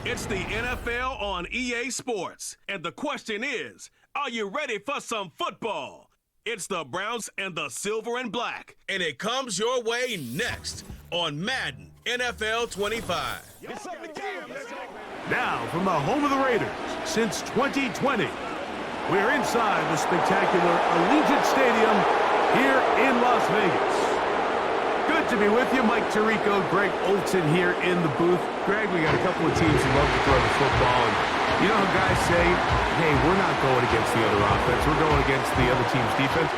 It's the NFL on EA Sports, and the question is, are you ready for some football? It's the Browns and the Silver and Black, and it comes your way next on Madden NFL 25. Now, from the home of the Raiders since 2020, we're inside the spectacular Allegiant Stadium here in Las Vegas. Good to be with you. Mike Tirico, Greg Olson here in the booth. Greg, we got a couple of teams who love to throw the football. And you know how guys say, hey, we're not going against the other offense. We're going against the other team's defense.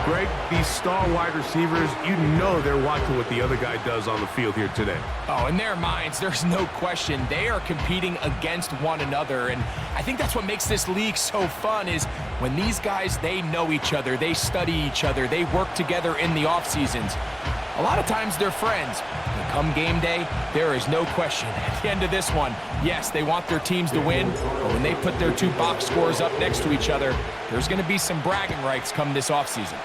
Greg, these star wide receivers, you know they're watching what the other guy does on the field here today. Oh, in their minds, there's no question. They are competing against one another. And I think that's what makes this league so fun is when these guys, they know each other. They study each other. They work together in the off seasons. A lot of times they're friends. But come game day, there is no question. At the end of this one, yes, they want their teams to win, but when they put their two box scores up next to each other, there's going to be some bragging rights come this offseason.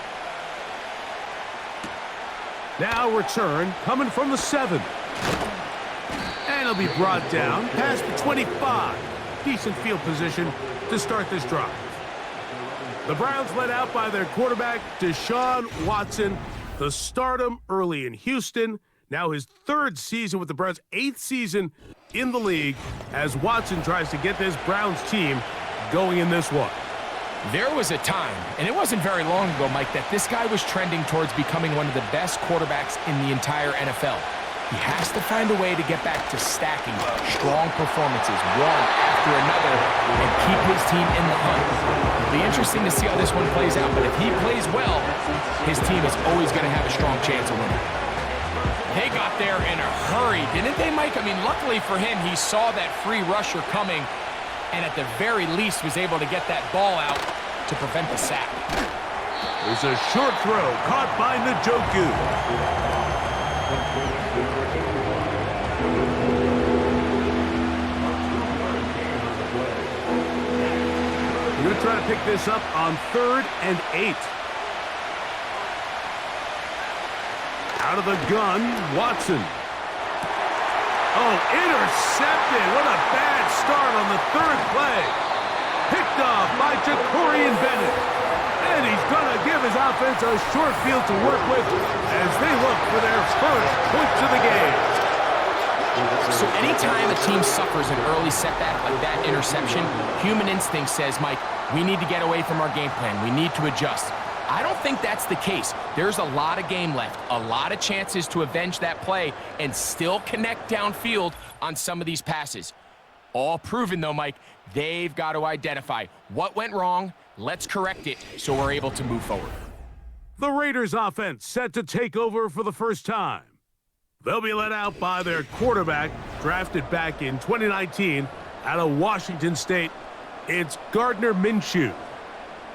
Now return coming from the 7. And it'll be brought down past the 25. Decent field position to start this drive. The Browns led out by their quarterback, Deshaun Watson. The stardom early in Houston, now his 3rd season with the Browns, 8th season in the league as Watson tries to get this Browns team going in this one. There was a time, and it wasn't very long ago, Mike, that this guy was trending towards becoming one of the best quarterbacks in the entire NFL. He has to find a way to get back to stacking strong performances, one after another, and keep his team in the hunt. It'll be interesting to see how this one plays out, but if he plays well, his team is always going to have a strong chance of winning. They got there in a hurry, didn't they, Mike? I mean, luckily for him, he saw that free rusher coming, and at the very least was able to get that ball out to prevent the sack. There's a short throw caught by Njoku. You're going to try to pick this up on 3rd and 8. Out of the gun, Watson. Oh, intercepted. What a bad start on the 3rd play. Picked off by Jacorian Bennett. And he's going to give his offense a short field to work with as they look for their first points of the game. So anytime a team suffers an early setback like that interception, human instinct says, Mike, we need to get away from our game plan. We need to adjust. I don't think that's the case. There's a lot of game left, a lot of chances to avenge that play and still connect downfield on some of these passes. All proven, though, Mike, they've got to identify what went wrong, let's correct it so we're able to move forward. The Raiders offense set to take over for the first time. They'll be led out by their quarterback, drafted back in 2019 out of Washington State. It's Gardner Minshew.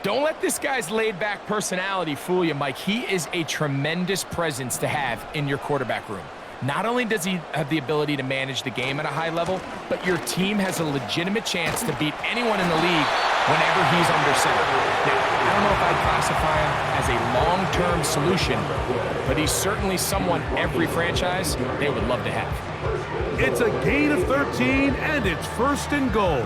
Don't let this guy's laid-back personality fool you, Mike. He is a tremendous presence to have in your quarterback room. Not only does he have the ability to manage the game at a high level, but your team has a legitimate chance to beat anyone in the league whenever he's under center. Now, I don't know if I'd classify him as a long-term solution, but he's certainly someone every franchise they would love to have. It's a gain of 13, and it's 1st and goal.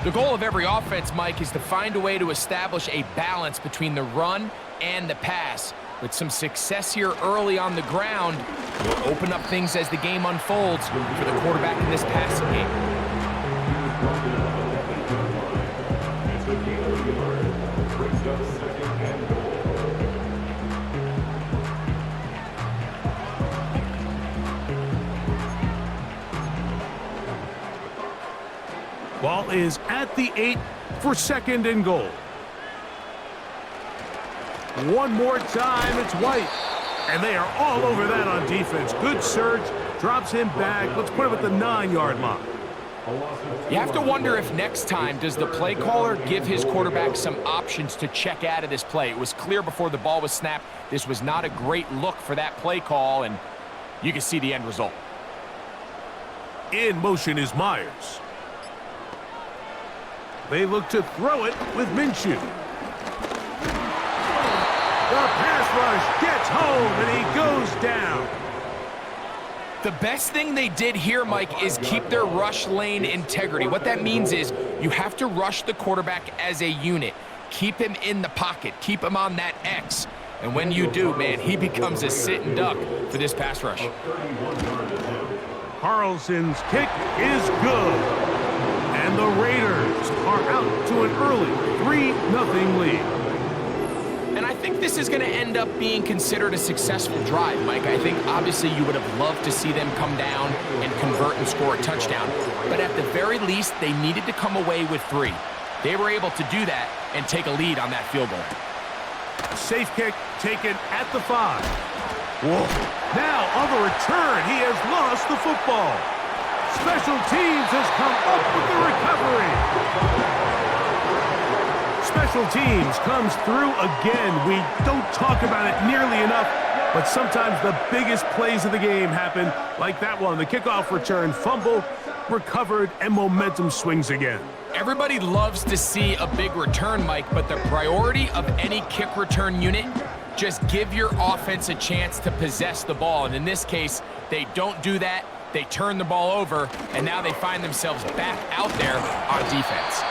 The goal of every offense, Mike, is to find a way to establish a balance between the run and the pass. With some success here early on the ground, will open up things as the game unfolds for the quarterback in this passing game. Ball is at the 8 for 2nd and goal. One more time, it's White. And they are all over that on defense. Good surge, drops him back. Let's put him at the 9-yard line. You have to wonder if next time, does the play caller give his quarterback some options to check out of this play? It was clear before the ball was snapped, this was not a great look for that play call, and you can see the end result. In motion is Myers. They look to throw it with Minshew. The pass rush gets home, and he goes down. The best thing they did here, Mike, is keep their rush lane integrity. What that means is you have to rush the quarterback as a unit. Keep him in the pocket. Keep him on that X. And when you do, man, he becomes a sit and duck for this pass rush. Carlson's kick is good. And the Raiders are out to an early 3-0 lead. And I think this is going to end up being considered a successful drive, Mike. I think obviously you would have loved to see them come down and convert and score a touchdown. But at the very least, they needed to come away with 3. They were able to do that and take a lead on that field goal. Safe kick taken at the 5. Whoa. Now on the return, he has lost the football. Special teams has come up with the recovery. Special teams comes through again. We don't talk about it nearly enough, but sometimes the biggest plays of the game happen like that one. The kickoff return, fumble, recovered, and momentum swings again. Everybody loves to see a big return, Mike, but the priority of any kick return unit, just give your offense a chance to possess the ball. And in this case, they don't do that. They turn the ball over, and now they find themselves back out there on defense.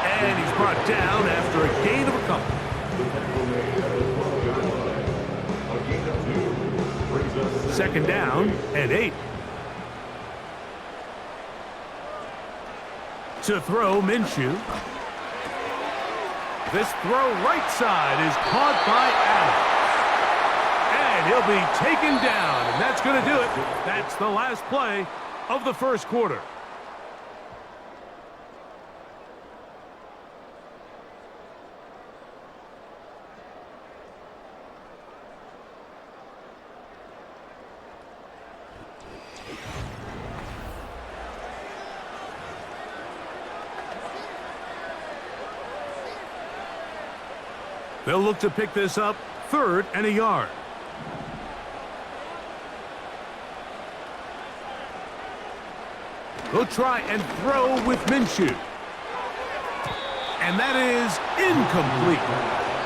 And he's brought down after a gain of a couple. Second down and 8. To throw, Minshew. This throw right side is caught by Adams. And he'll be taken down, and that's going to do it. That's the last play of the first quarter. They'll look to pick this up, 3rd and a yard. They'll try and throw with Minshew. And that is incomplete.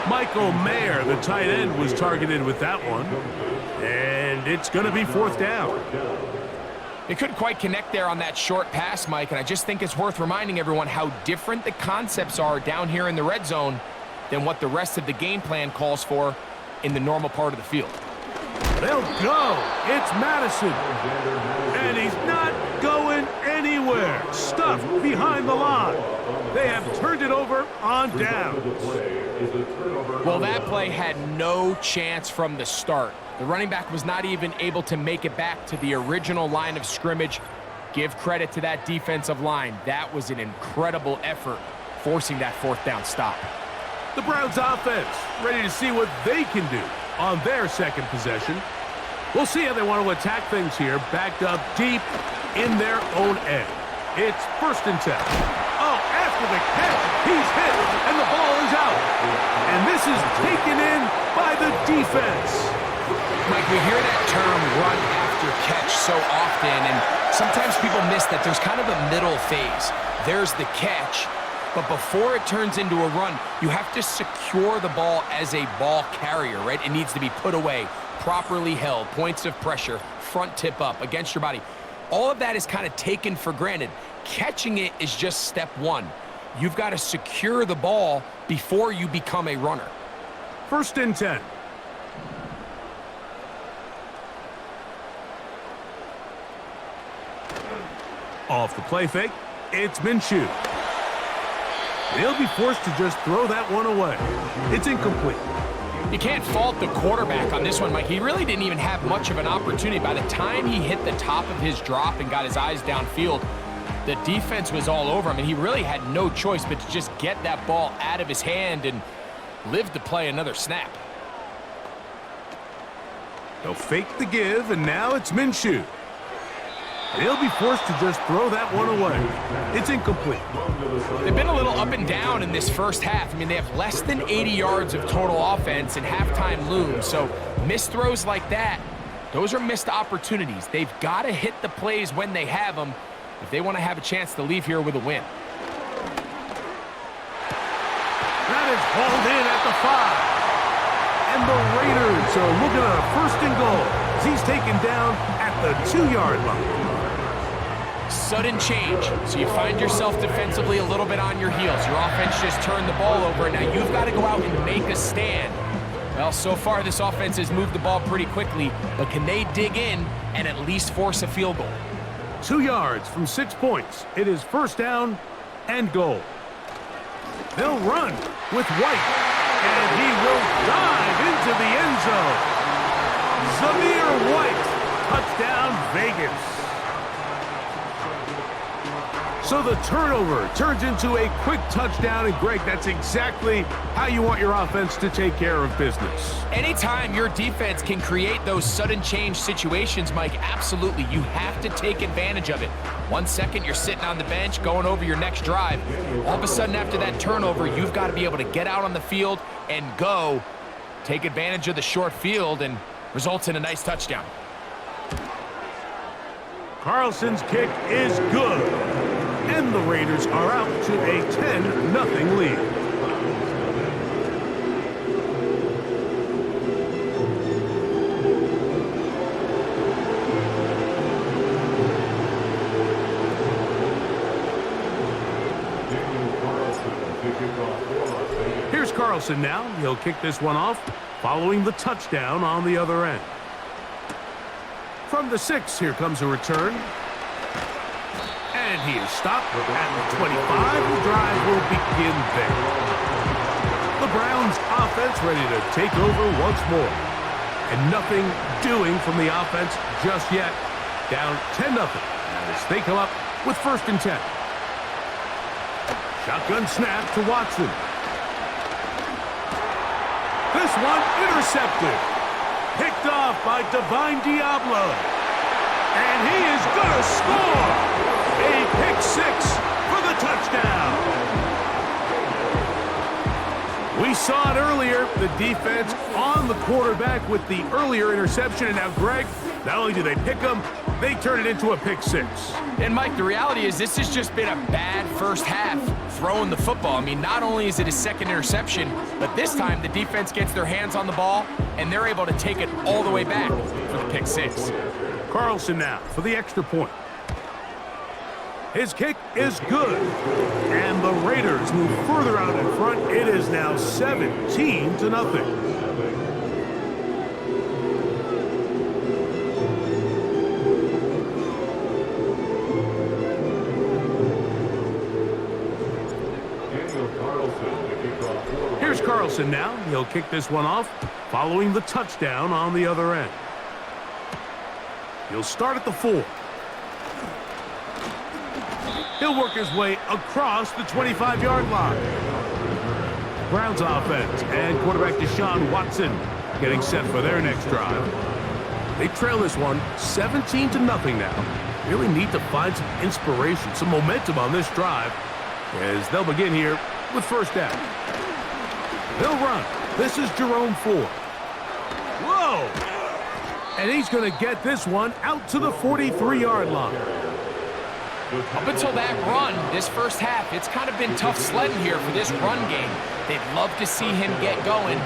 Michael Mayer, the tight end, was targeted with that one. And it's going to be 4th down. They couldn't quite connect there on that short pass, Mike, and I just think it's worth reminding everyone how different the concepts are down here in the red zone than what the rest of the game plan calls for in the normal part of the field. They'll go. It's Madison. And he's not going anywhere. Stuffed behind the line. They have turned it over on downs. Well, that play had no chance from the start. The running back was not even able to make it back to the original line of scrimmage. Give credit to that defensive line. That was an incredible effort, forcing that 4th down stop. The Browns offense ready to see what they can do on their second possession. We'll see how they want to attack things here, backed up deep in their own end. It's 1st and 10. Oh, after the catch, he's hit, and the ball is out. And this is taken in by the defense. Mike, we hear that term run after catch so often, and sometimes people miss that there's kind of a middle phase. There's the catch, but before it turns into a run, you have to secure the ball as a ball carrier, right? It needs to be put away, properly held, points of pressure, front tip up against your body. All of that is kind of taken for granted. Catching it is just step 1. You've got to secure the ball before you become a runner. 1st and 10. Off the play fake, it's Minshew. They'll be forced to just throw that one away. It's incomplete. You can't fault the quarterback on this one, Mike. He really didn't even have much of an opportunity. By the time he hit the top of his drop and got his eyes downfield, the defense was all over him, and he really had no choice but to just get that ball out of his hand and live to play another snap. They'll fake the give, and now it's Minshew. They'll be forced to just throw that one away. It's incomplete. They've been a little up and down in this first half. I mean, they have less than 80 yards of total offense, and halftime looms. So missed throws like that, those are missed opportunities. They've got to hit the plays when they have them if they want to have a chance to leave here with a win. That is hauled in at the 5. And the Raiders are looking at a 1st and goal. he's taken down at the 2-yard line. Sudden change, so you find yourself defensively a little bit on your heels. Your offense just turned the ball over, and now you've got to go out and make a stand. Well, so far this offense has moved the ball pretty quickly, but can they dig in and at least force a field goal? 2 yards from 6 points. It is first down and goal. They'll run with White, and he will dive into the end zone. Zamir White, touchdown Vegas. So the turnover turns into a quick touchdown, and Greg, that's exactly how you want your offense to take care of business. Anytime your defense can create those sudden change situations, Mike, absolutely, you have to take advantage of it. 1 second, you're sitting on the bench, going over your next drive. All of a sudden, after that turnover, you've got to be able to get out on the field and go. Take advantage of the short field, and results in a nice touchdown. Carlson's kick is good, and the Raiders are out to a 10-0 lead. Here's Carlson now. He'll kick this one off, following the touchdown on the other end. From the 6, here comes a return. And he is stopped at the 25. The drive will begin there. The Browns offense ready to take over once more. And nothing doing from the offense just yet. Down 10-0 as they come up with first and 10. Shotgun snap to Watson. This one intercepted. Picked off by Divine Diablo. And he is going to score. A pick 6 for the touchdown. We saw it earlier, the defense on the quarterback with the earlier interception. And now, Greg, not only do they pick him, they turn it into a pick 6. And, Mike, the reality is this has just been a bad first half throwing the football. I mean, not only is it his second interception, but this time the defense gets their hands on the ball, and they're able to take it all the way back for the pick 6. Carlson now for the extra point. His kick is good, and the Raiders move further out in front. It is now 17-0. Here's Carlson now. He'll kick this one off, following the touchdown on the other end. He'll start at the 4. He'll work his way across the 25-yard line. Browns offense and quarterback Deshaun Watson getting set for their next drive. They trail this one 17-0 now. Really need to find some inspiration, some momentum on this drive as they'll begin here with first down. They'll run. This is Jerome Ford. Whoa! And he's going to get this one out to the 43-yard line. Up until that run, this first half, it's kind of been tough sledding here for this run game. They'd love to see him get going.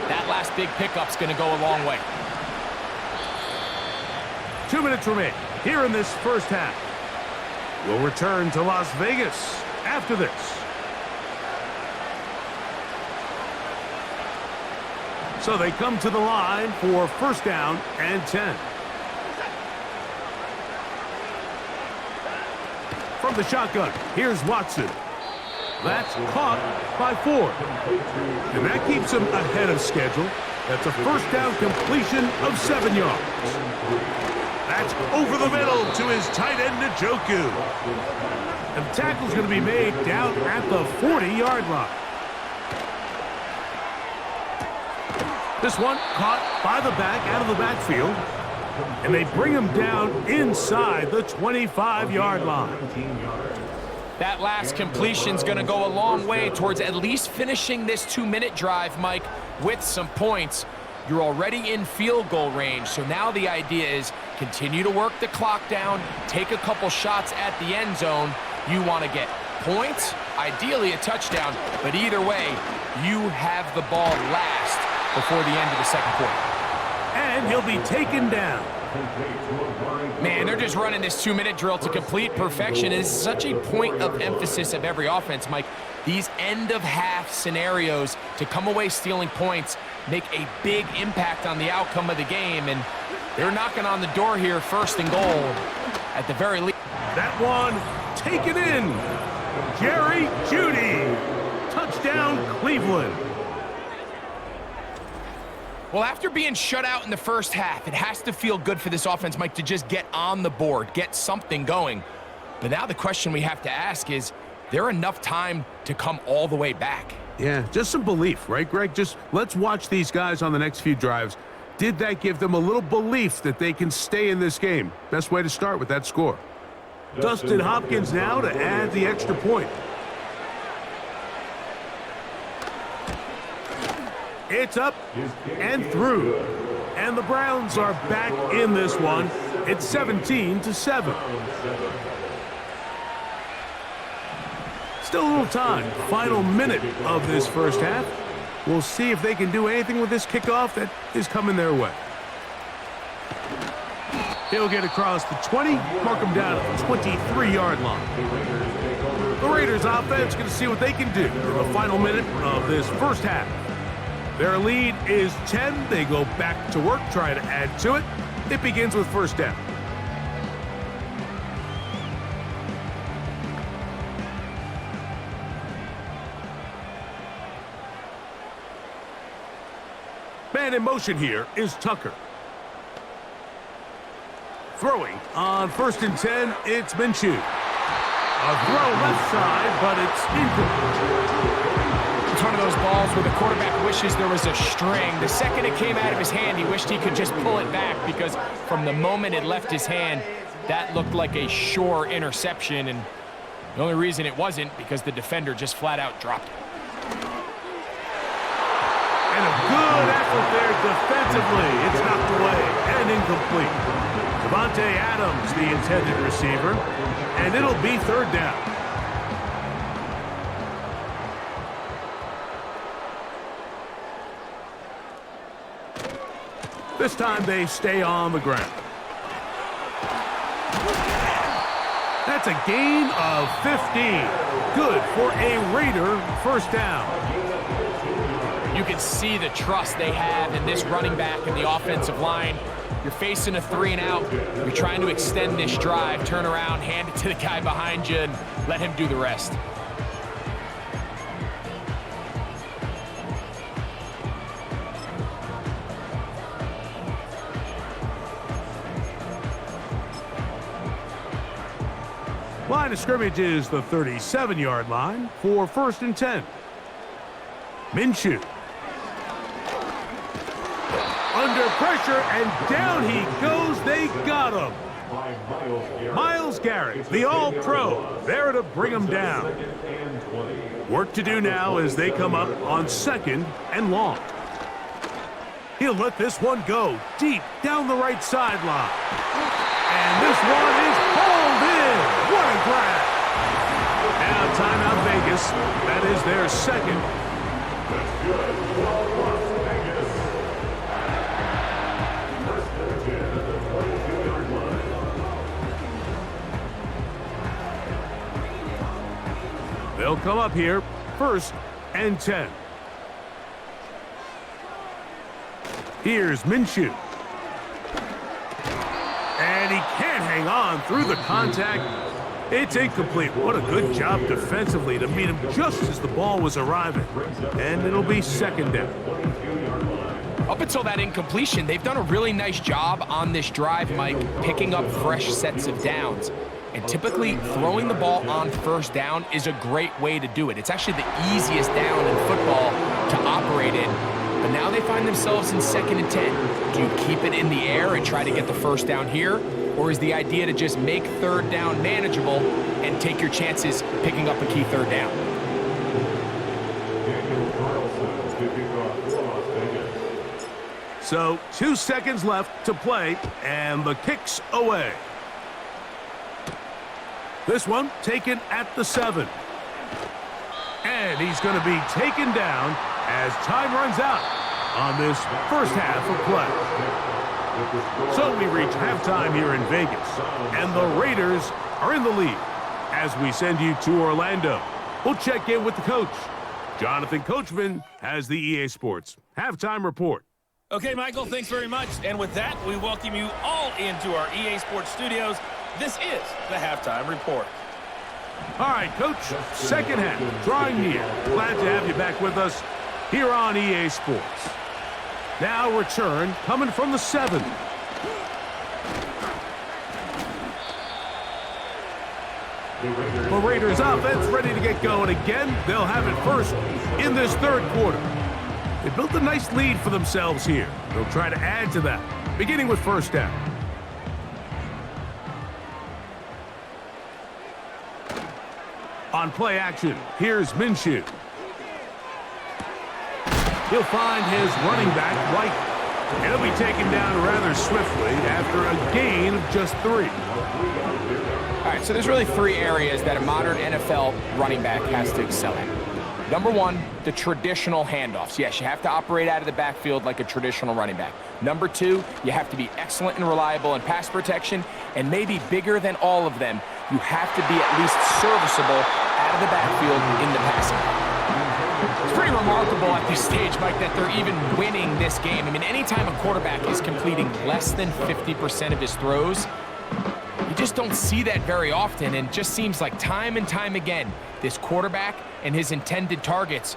That last big pickup's going to go a long way. 2 minutes remain here in this first half. We'll return to Las Vegas after this. So they come to the line for first down and 10. From the shotgun, here's Watson. That's caught by Ford. And that keeps him ahead of schedule. That's a first down completion of 7 yards. That's over the middle to his tight end, Njoku. And the tackle's going to be made down at the 40-yard line. This one caught by the back, out of the backfield. And they bring him down inside the 25-yard line. That last completion's going to go a long way towards at least finishing this 2-minute drive, Mike, with some points. You're already in field goal range, so now the idea is continue to work the clock down, take a couple shots at the end zone. You want to get points, ideally a touchdown, but either way, you have the ball last before the end of the second quarter. And he'll be taken down. Man, they're just running this 2-minute drill to complete perfection. It is such a point of emphasis of every offense, Mike. These end-of-half scenarios to come away stealing points make a big impact on the outcome of the game, and they're knocking on the door here, first and goal at the very least. That one taken in. Jerry Jeudy. Touchdown, Cleveland. Well, after being shut out in the first half, it has to feel good for this offense, Mike, to just get on the board, get something going. But now the question we have to ask is there enough time to come all the way back? Yeah, just some belief, right, Greg? Just let's watch these guys on the next few drives. Did that give them a little belief that they can stay in this game? Best way to start with that score. Dustin Hopkins now to add the extra point. It's up and through. And the Browns are back in this one. It's 17-7. Still a little time. Final minute of this first half. We'll see if they can do anything with this kickoff that is coming their way. He'll get across the 20, mark him down at the 23-yard line. The Raiders offense going to see what they can do in the final minute of this first half. Their lead is 10. They go back to work, try to add to it. It begins with first down. Man in motion here is Tucker. Throwing on 1st and 10, it's Minshew. A throw left side, but it's incomplete. It's one of those balls where the quarterback wishes there was a string. The second it came out of his hand, he wished he could just pull it back because from the moment it left his hand, that looked like a sure interception, and the only reason it wasn't because the defender just flat out dropped it. And a good effort there defensively. It's knocked away and incomplete. Devontae Adams, the intended receiver, and it'll be third down. This time they stay on the ground. That's a gain of 15. Good for a Raider first down. You can see the trust they have in this running back and the offensive line. You're facing a 3-and-out. You're trying to extend this drive, turn around, hand it to the guy behind you, and let him do the rest. Line of scrimmage is the 37-yard line for 1st and 10. Minshew. Under pressure, and down he goes. They got him. Myles Garrett, the All-Pro, there to bring him down. Work to do now as they come up on 2nd and long. He'll let this one go deep down the right sideline. And this one is hauled in. What a grab. Now timeout Vegas. That is their second. They'll come up here, 1st and 10. Here's Minshew. And he can't hang on through the contact. It's incomplete. What a good job defensively to meet him just as the ball was arriving. And it'll be 2nd down. Up until that incompletion, they've done a really nice job on this drive, Mike, picking up fresh sets of downs. And typically, throwing the ball on 1st down is a great way to do it. It's actually the easiest down in football to operate in. But now they find themselves in 2nd and 10. Do you keep it in the air and try to get the 1st down here? Or is the idea to just make 3rd down manageable and take your chances picking up a key 3rd down? So 2 seconds left to play, and the kick's away. This one taken at the 7. And he's going to be taken down as time runs out on this first half of play. So we reach halftime here in Vegas, and the Raiders are in the lead. As we send you to Orlando, we'll check in with the coach. Jonathan Coachman has the EA Sports halftime report. Okay, Michael, thanks very much. And with that, we welcome you all into our EA Sports studios. This is the halftime report. All right, Coach, second half, drawing near. Glad to have you back with us here on EA Sports. Now return coming from the 7. The Raiders offense ready to get going again. They'll have it first in this third quarter. They built a nice lead for themselves here. They'll try to add to that, beginning with first down. On play action, here's Minshew. He'll find his running back, White. He'll be taken down rather swiftly after a gain of just 3. All right, so there's really 3 areas that a modern NFL running back has to excel at. Number 1, the traditional handoffs. Yes, you have to operate out of the backfield like a traditional running back. Number 2, you have to be excellent and reliable in pass protection, and maybe bigger than all of them, you have to be at least serviceable out of the backfield in the passing game. It's pretty remarkable at this stage, Mike, that they're even winning this game. I mean, anytime a quarterback is completing less than 50% of his throws, you just don't see that very often, and it just seems like time and time again, this quarterback and his intended targets,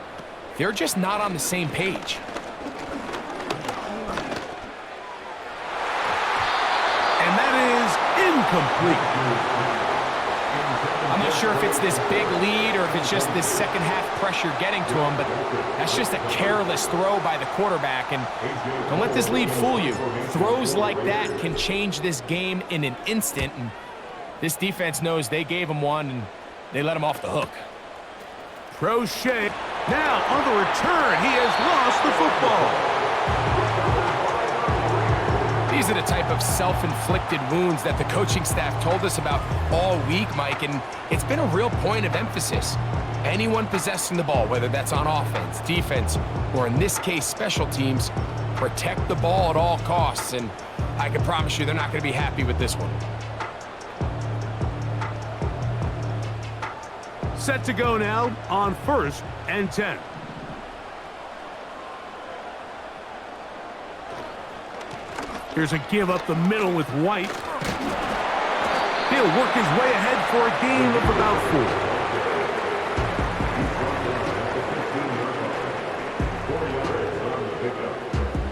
they're just not on the same page. And that is incomplete. I'm not sure if it's this big lead or if it's just this second half pressure getting to him, but that's just a careless throw by the quarterback, and don't let this lead fool you. Throws like that can change this game in an instant, and this defense knows they gave him one, and they let him off the hook. Crochet. Now, on the return, he has lost the football. These are the type of self-inflicted wounds that the coaching staff told us about all week, Mike, and it's been a real point of emphasis. Anyone possessing the ball, whether that's on offense, defense, or in this case, special teams, protect the ball at all costs, and I can promise you they're not going to be happy with this one. Set to go now on 1st and 10. Here's a give up the middle with White. He'll work his way ahead for a gain of about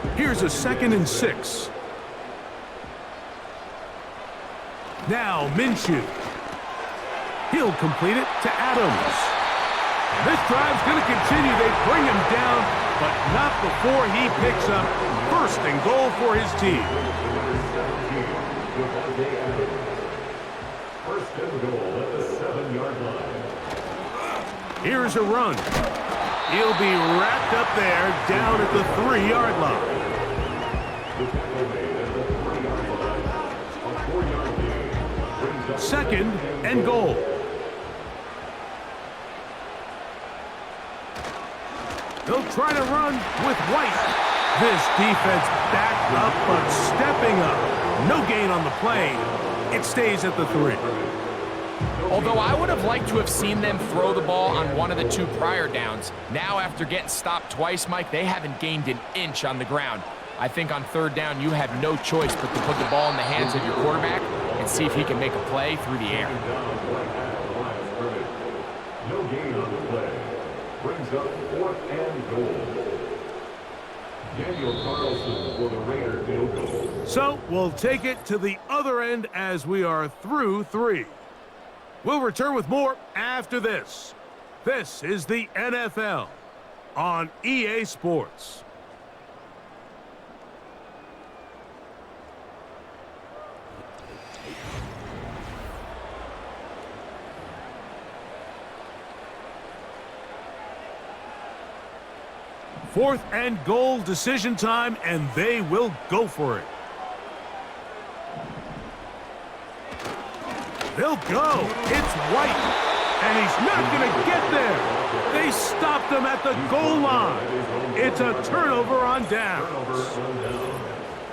4. Here's a 2nd and 6. Now Minshew. He'll complete it to Adams. This drive's going to continue. They bring him down, but not before he picks up 1st and goal for his team. 1st and goal at the 7-yard line. Here's a run. He'll be wrapped up there down at the 3-yard line. 2nd and goal. They'll try to run with White. This defense backed up, but stepping up. No gain on the play. It stays at the 3. Although I would have liked to have seen them throw the ball on one of the 2 prior downs. Now, after getting stopped twice, Mike, they haven't gained an inch on the ground. I think on 3rd down, you have no choice but to put the ball in the hands of your quarterback and see if he can make a play through the air. No gain on the play. Brings up 4th and goal. Daniel Carlson for the Raider field goal. So we'll take it to the other end as we are through 3. We'll return with more after this. This is the NFL on EA Sports. Fourth and goal, decision time, and they will go for it. They'll go. It's White, and he's not going to get there. They stopped him at the goal line. It's a turnover on downs.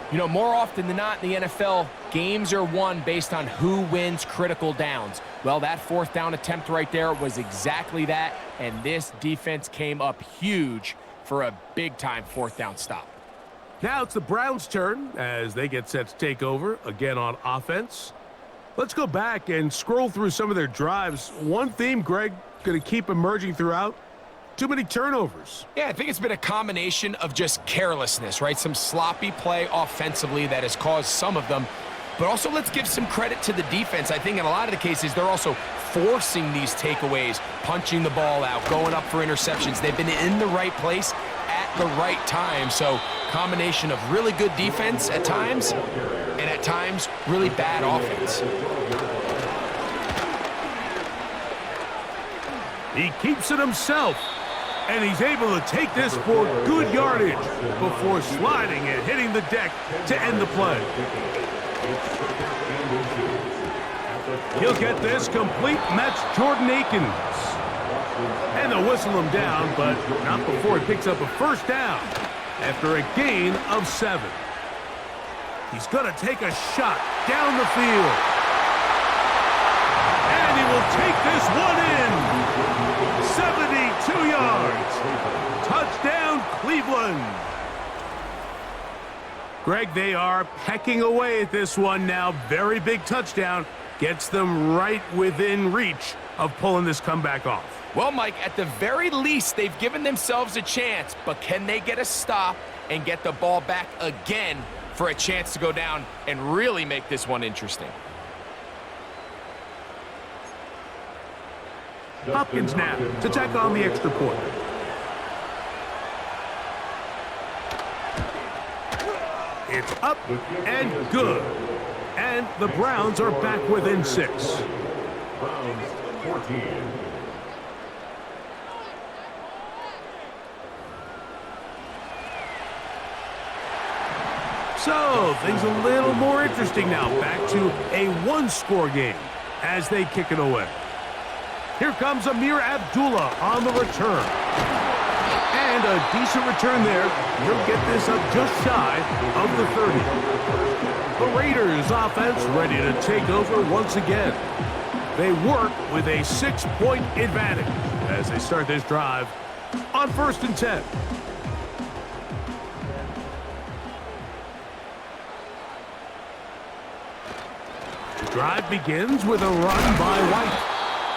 You know, more often than not in the NFL, games are won based on who wins critical downs. Well, that fourth down attempt right there was exactly that, and this defense came up huge for a big-time fourth down stop. Now it's the Browns' turn as they get set to take over again on offense. Let's go back and scroll through some of their drives. One theme, Greg, going to keep emerging throughout. Too many turnovers. Yeah, I think it's been a combination of just carelessness, right? Some sloppy play offensively that has caused some of them. But also, let's give some credit to the defense. I think in a lot of the cases, they're also forcing these takeaways, punching the ball out, going up for interceptions. They've been in the right place at the right time. So, combination of really good defense at times, and at times, really bad offense. He keeps it himself. And he's able to take this for good yardage before sliding and hitting the deck to end the play. He'll get this complete, and that's Jordan Akins. And they'll whistle him down, but not before he picks up a first down after a gain of 7. He's going to take a shot down the field. And he will take this one in. 72 yards. Touchdown, Cleveland. Greg, they are pecking away at this one now. Very big touchdown. Gets them right within reach of pulling this comeback off. Well, Mike, at the very least, they've given themselves a chance, but can they get a stop and get the ball back again for a chance to go down and really make this one interesting? Hopkins now to tack on the extra point. It's up and good. And the Browns are back within 6. Browns 14. So, things a little more interesting now. Back to a one-score game as they kick it away. Here comes Amir Abdullah on the return. And a decent return there. He'll get this up just shy of the 30. The Raiders offense ready to take over once again. They work with a 6-point advantage as they start this drive on 1st and 10. The drive begins with a run by White.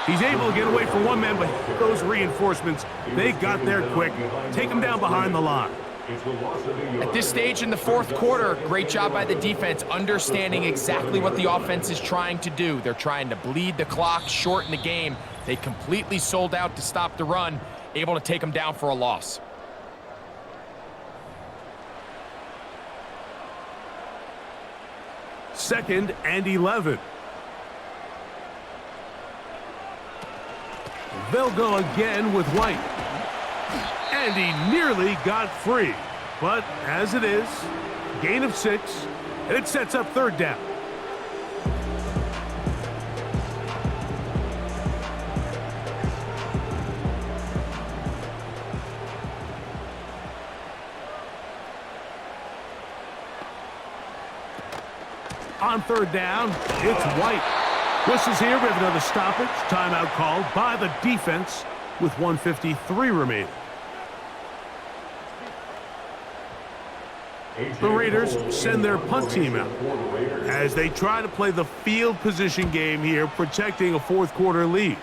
He's able to get away from one man, but those reinforcements, they got there quick. Take him down behind the line. At this stage in the fourth quarter, great job by the defense, understanding exactly what the offense is trying to do. They're trying to bleed the clock, shorten the game. They completely sold out to stop the run, able to take them down for a loss. Second and 11. They'll go again with White. And he nearly got free. But as it is, gain of 6, and it sets up 3rd down. On 3rd down, it's White. Whistles here. We have another stoppage. Timeout called by the defense with 1:53 remaining. The Raiders send their punt team out as they try to play the field position game here, protecting a fourth quarter lead.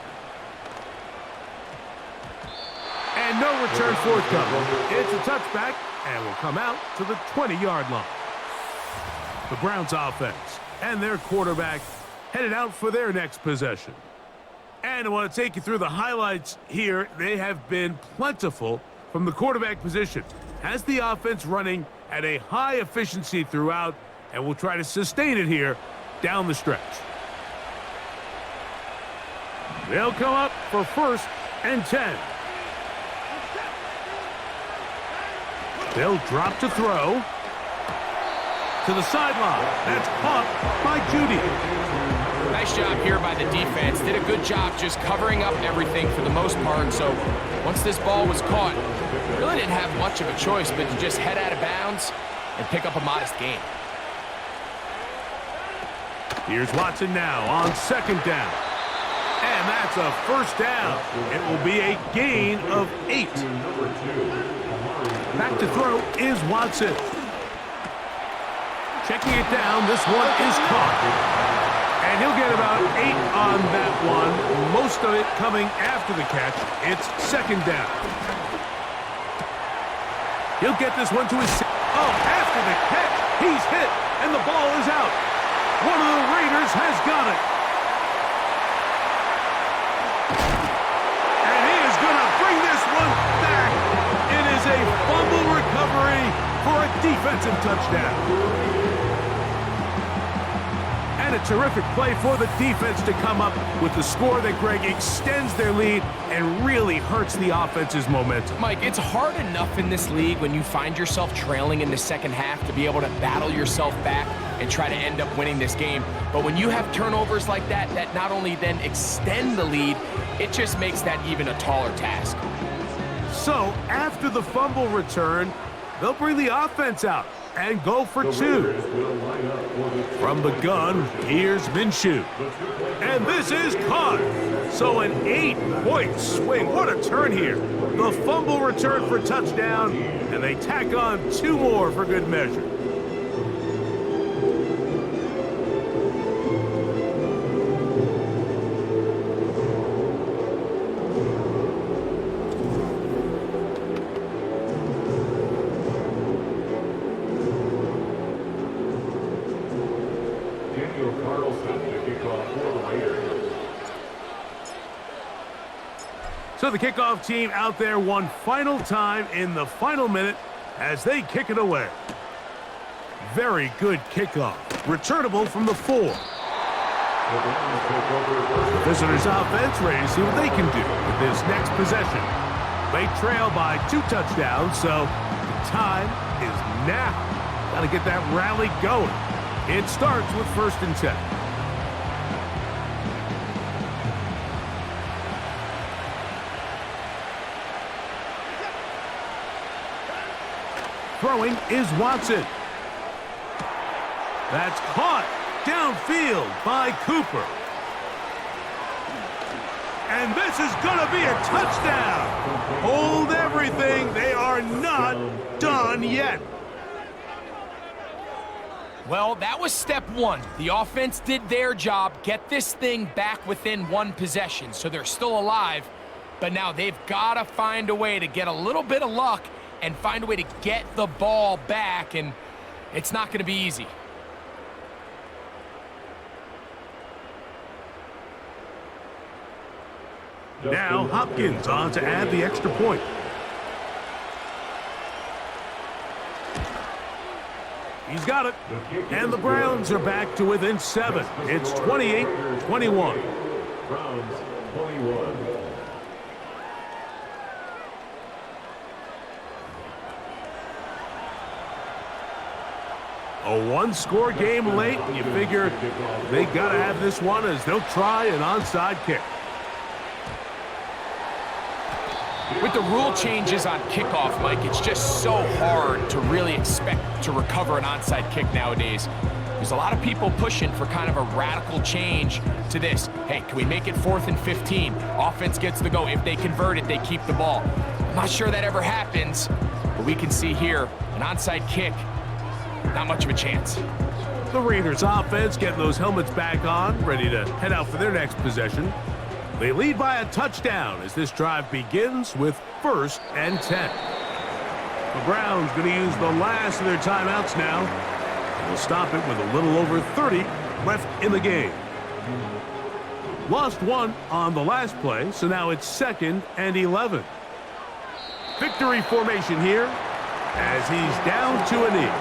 And no return forthcoming. It's a touchback and will come out to the 20-yard line. The Browns offense and their quarterback headed out for their next possession. And I want to take you through the highlights here. They have been plentiful from the quarterback position. Has the offense running at a high efficiency throughout, and will try to sustain it here down the stretch. They'll come up for 1st and 10. They'll drop to throw. To the sideline. That's caught by Judy. Nice job here by the defense. Did a good job just covering up everything for the most part. So once this ball was caught, really didn't have much of a choice but to just head out of bounds and pick up a modest gain. Here's Watson now on second down. And that's a first down. It will be a gain of 8. Back to throw is Watson. Checking it down, this one is caught. And he'll get about 8 on that one, most of it coming after the catch. It's second down. He'll get this one to his... Oh, after the catch, he's hit, and the ball is out. One of the Raiders has got it. And he is going to bring this one back. It is a fumble recovery for a defensive touchdown. And a terrific play for the defense to come up with the score that, Greg, extends their lead and really hurts the offense's momentum. Mike, it's hard enough in this league when you find yourself trailing in the second half to be able to battle yourself back and try to end up winning this game. But when you have turnovers like that, that not only then extend the lead, it just makes that even a taller task. So, after the fumble return, they'll bring the offense out and go for 2. From the gun, here's Minshew. And this is caught. So an 8-point swing. What a turn here. The fumble return for touchdown, and they tack on 2 more for good measure. So the kickoff team out there one final time in the final minute as they kick it away. Very good kickoff. Returnable from the 4. The visitors' offense ready to see what they can do with this next possession. They trail by 2 touchdowns, so the time is now. Got to get that rally going. It starts with 1st and 10. Throwing is Watson. That's caught downfield by Cooper. And this is going to be a touchdown. Hold everything. They are not done yet. Well, that was step 1. The offense did their job, get this thing back within 1 possession, so they're still alive. But now they've got to find a way to get a little bit of luck and find a way to get the ball back, and it's not going to be easy. Now Hopkins on to add the extra point. He's got it. And the Browns are back to within 7. It's 28-21. Browns 21. A 1-score game late, and you figure they got to have this one as they'll try an onside kick. With the rule changes on kickoff, Mike, it's just so hard to really expect to recover an onside kick nowadays. There's a lot of people pushing for kind of a radical change to this. Hey, can we make it 4th and 15? Offense gets the go. If they convert it, they keep the ball. I'm not sure that ever happens, but we can see here an onside kick. Not much of a chance. The Raiders offense getting those helmets back on, ready to head out for their next possession. They lead by a touchdown as this drive begins with 1st and 10. The Browns going to use the last of their timeouts now. They'll stop it with a little over 30 left in the game. Lost 1 on the last play, so now it's 2nd and 11. Victory formation here as he's down to a knee.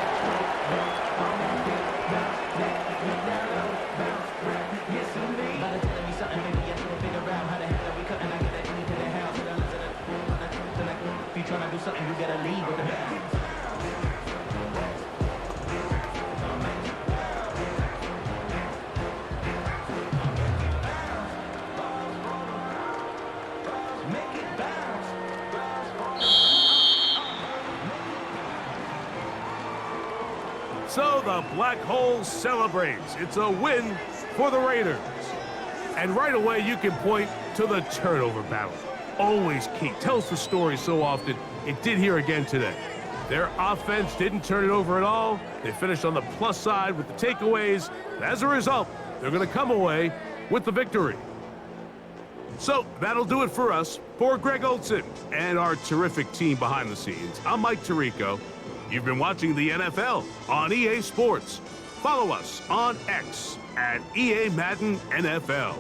So the Black Hole celebrates. It's a win for the Raiders. And right away, you can point to the turnover battle. Always key. Tells the story so often. It did here again today. Their offense didn't turn it over at all. They finished on the plus side with the takeaways. And as a result, they're going to come away with the victory. So that'll do it for us. For Greg Olson and our terrific team behind the scenes, I'm Mike Tirico. You've been watching the NFL on EA Sports. Follow us on X at EA Madden NFL.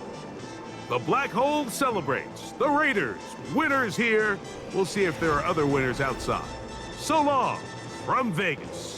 The Black Hole celebrates. The Raiders, winners here. We'll see if there are other winners outside. So long from Vegas.